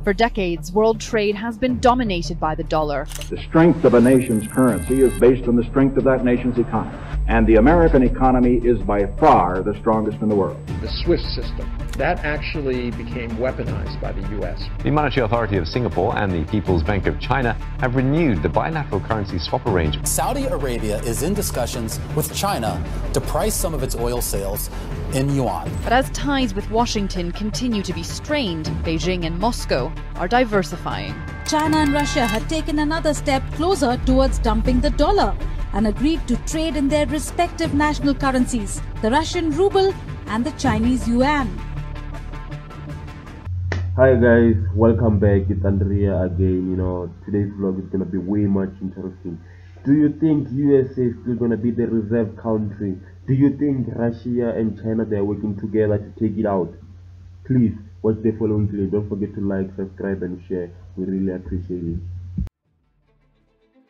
For decades, world trade has been dominated by the dollar. The strength of a nation's currency is based on the strength of that nation's economy. And the American economy is by far the strongest in the world. The SWIFT system, that actually became weaponized by the U.S. The Monetary Authority of Singapore and the People's Bank of China have renewed the bilateral currency swap arrangement. Saudi Arabia is in discussions with China to price some of its oil sales in yuan. But as ties with Washington continue to be strained, Beijing and Moscow are diversifying. China and Russia had taken another step closer towards dumping the dollar and agreed to trade in their respective national currencies, the Russian ruble and the Chinese yuan. Hi guys, welcome back. It's Andrea again. Today's vlog is gonna be way much interesting. Do you think USA is still gonna be the reserve country? Do you think Russia and China, they are working together to take it out? Please watch the following clip. Don't forget to like, subscribe and share. We really appreciate it.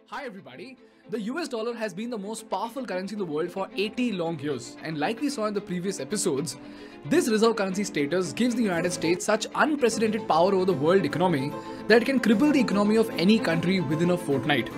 Hi everybody. The US dollar has been the most powerful currency in the world for 80 long years, and like we saw in the previous episodes, this reserve currency status gives the United States such unprecedented power over the world economy that it can cripple the economy of any country within a fortnight.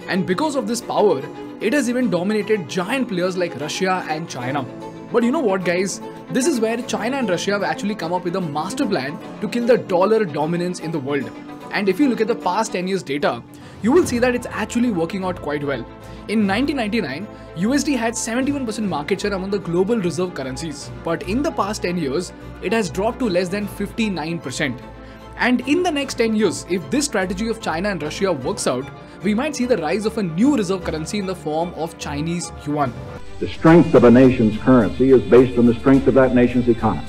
And because of this power, it has even dominated giant players like Russia and China. But you know what guys, this is where China and Russia have actually come up with a master plan to kill the dollar dominance in the world. And if you look at the past 10 years data, you will see that it's actually working out quite well. In 1999, USD had 71% market share among the global reserve currencies, but in the past 10 years, it has dropped to less than 59%. And in the next 10 years, if this strategy of China and Russia works out, we might see the rise of a new reserve currency in the form of Chinese yuan. The strength of a nation's currency is based on the strength of that nation's economy.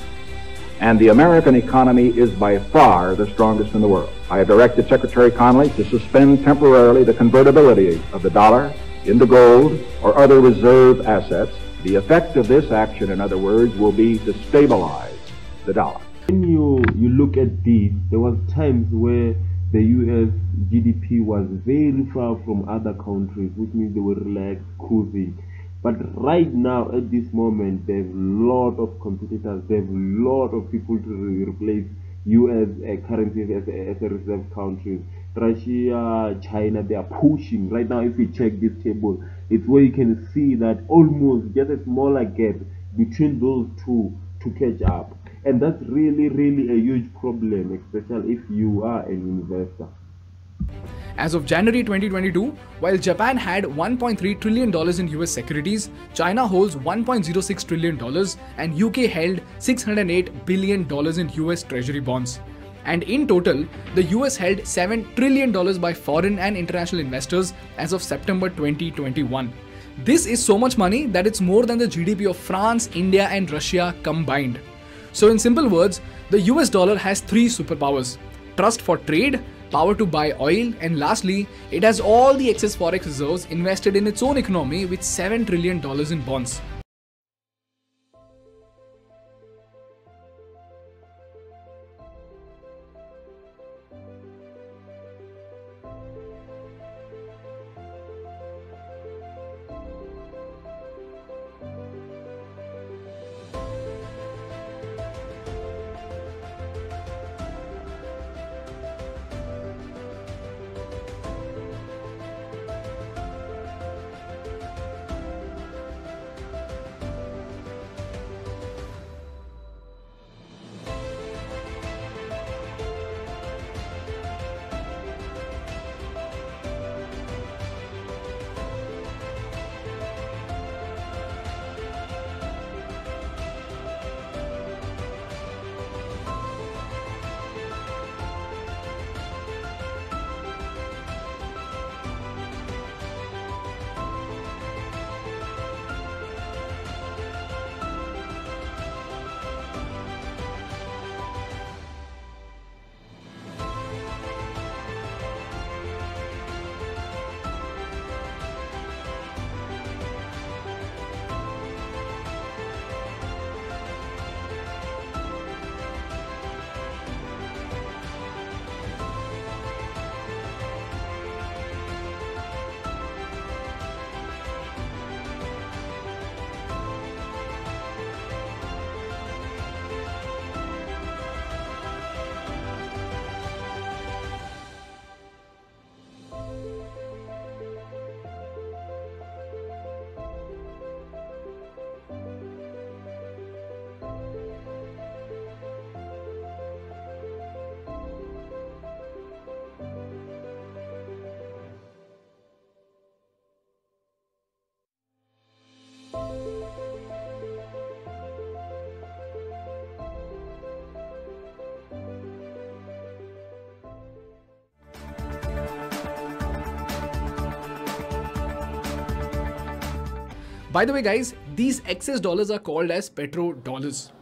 And the American economy is by far the strongest in the world. I have directed Secretary Connally to suspend temporarily the convertibility of the dollar into gold or other reserve assets. The effect of this action, in other words, will be to stabilize the dollar. When you look at this, there was times where the US GDP was very far from other countries, which means they were relaxed, cruising. But right now, at this moment, there's a lot of competitors, there's a lot of people to replace US currencies as a reserve country. Russia, China, they are pushing. Right now, if you check this table, it's where you can see that almost just a smaller gap between those two to catch up. And that's really a huge problem, especially if you are an investor. As of January 2022, while Japan had $1.3 trillion in US securities, China holds $1.06 trillion and UK held $608 billion in US Treasury bonds. And in total, the US held $7 trillion by foreign and international investors as of September 2021. This is so much money that it's more than the GDP of France, India and Russia combined. So in simple words, the US dollar has three superpowers: trust for trade, power to buy oil, and lastly, it has all the excess forex reserves invested in its own economy with $7 trillion in bonds. By the way guys, these excess dollars are called as petrodollars.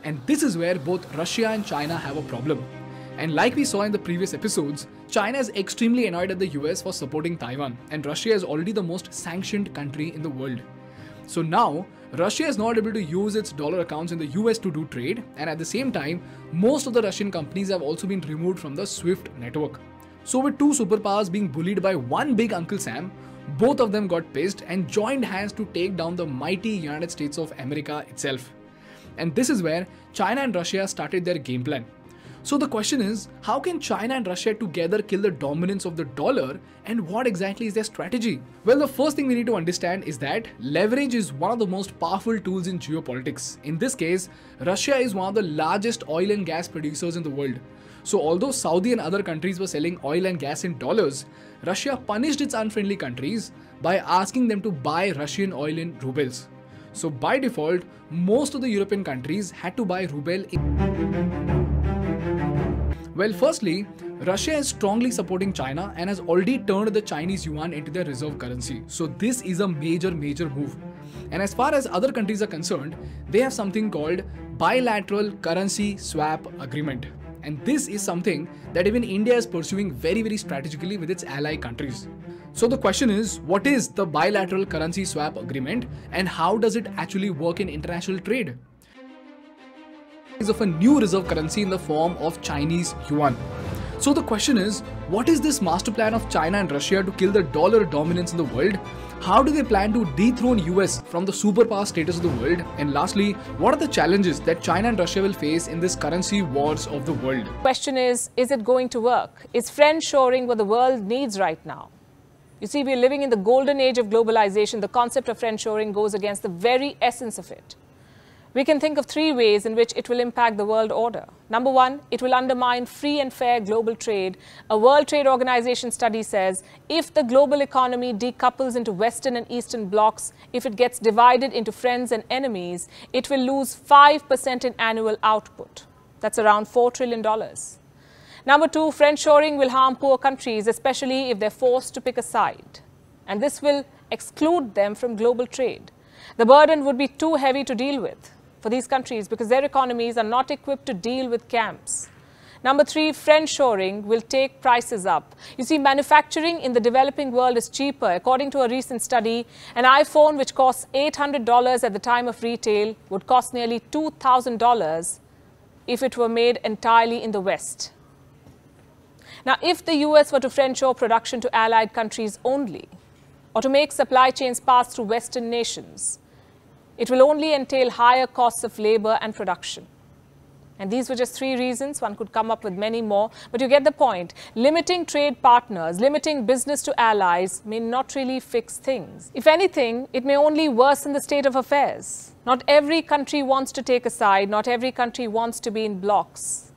And this is where both Russia and China have a problem. And like we saw in the previous episodes, China is extremely annoyed at the US for supporting Taiwan, and Russia is already the most sanctioned country in the world. So now, Russia is not able to use its dollar accounts in the US to do trade, and at the same time, most of the Russian companies have also been removed from the SWIFT network. So with two superpowers being bullied by one big Uncle Sam, both of them got pissed and joined hands to take down the mighty United States of America itself. And this is where China and Russia started their game plan. So the question is, how can China and Russia together kill the dominance of the dollar, and what exactly is their strategy? Well, the first thing we need to understand is that leverage is one of the most powerful tools in geopolitics. In this case, Russia is one of the largest oil and gas producers in the world. So although Saudi and other countries were selling oil and gas in dollars, Russia punished its unfriendly countries by asking them to buy Russian oil in rubles. So by default, most of the European countries had to buy ruble in. Well, firstly, Russia is strongly supporting China and has already turned the Chinese yuan into their reserve currency. So this is a major move. And as far as other countries are concerned, they have something called bilateral currency swap agreement. And this is something that even India is pursuing very strategically with its ally countries. So the question is, what is the bilateral currency swap agreement and how does it actually work in international trade? Of a new reserve currency in the form of Chinese yuan. So the question is, what is this master plan of China and Russia to kill the dollar dominance in the world? How do they plan to dethrone US from the superpower status of the world? And lastly, what are the challenges that China and Russia will face in this currency wars of the world? Question is it going to work? Is friendshoring what the world needs right now? You see, we're living in the golden age of globalization. The concept of friendshoring goes against the very essence of it. We can think of three ways in which it will impact the world order. Number one, it will undermine free and fair global trade. A World Trade Organization study says if the global economy decouples into Western and Eastern blocks, if it gets divided into friends and enemies, it will lose 5% in annual output. That's around $4 trillion. Number two, friendshoring will harm poor countries, especially if they're forced to pick a side. And this will exclude them from global trade. The burden would be too heavy to deal with for these countries because their economies are not equipped to deal with camps. Number three, friendshoring will take prices up. You see, manufacturing in the developing world is cheaper. According to a recent study, an iPhone which costs $800 at the time of retail would cost nearly $2,000 if it were made entirely in the West. Now, if the US were to friendshore production to allied countries only, or to make supply chains pass through Western nations, it will only entail higher costs of labor and production. And these were just three reasons. One could come up with many more, but you get the point. Limiting trade partners, limiting business to allies may not really fix things. If anything, it may only worsen the state of affairs. Not every country wants to take a side. Not every country wants to be in blocks.